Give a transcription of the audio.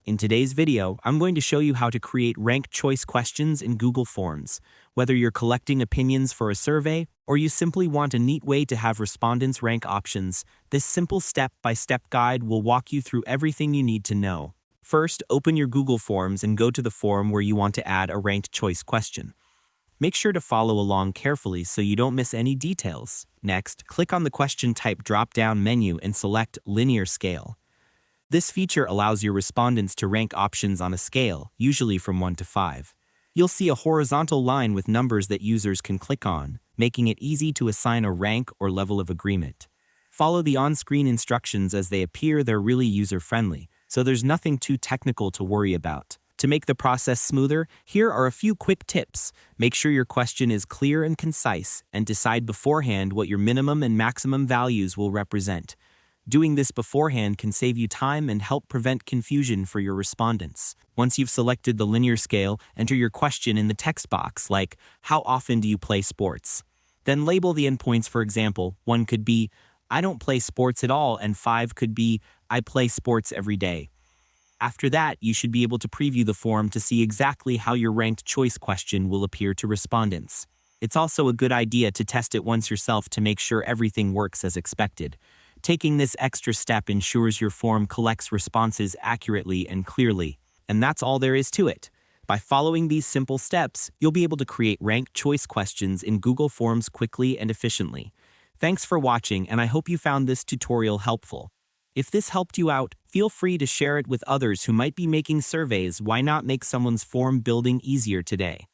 In today's video, I'm going to show you how to create ranked choice questions in Google Forms. Whether you're collecting opinions for a survey or you simply want a neat way to have respondents rank options, this simple step-by-step guide will walk you through everything you need to know. First, open your Google Forms and go to the form where you want to add a ranked choice question. Make sure to follow along carefully so you don't miss any details. Next, click on the question type drop-down menu and select Linear Scale. This feature allows your respondents to rank options on a scale, usually from 1 to 5. You'll see a horizontal line with numbers that users can click on, making it easy to assign a rank or level of agreement. Follow the on-screen instructions as they appear. They're really user-friendly, so there's nothing too technical to worry about. To make the process smoother, here are a few quick tips. Make sure your question is clear and concise, and decide beforehand what your minimum and maximum values will represent. Doing this beforehand can save you time and help prevent confusion for your respondents. Once you've selected the linear scale, enter your question in the text box, like, "How often do you play sports?" Then label the endpoints. For example, 1 could be, "I don't play sports at all," and 5 could be, "I play sports every day." After that, you should be able to preview the form to see exactly how your ranked choice question will appear to respondents. It's also a good idea to test it once yourself to make sure everything works as expected. Taking this extra step ensures your form collects responses accurately and clearly. And that's all there is to it. By following these simple steps, you'll be able to create ranked choice questions in Google Forms quickly and efficiently. Thanks for watching, and I hope you found this tutorial helpful. If this helped you out, feel free to share it with others who might be making surveys. Why not make someone's form building easier today?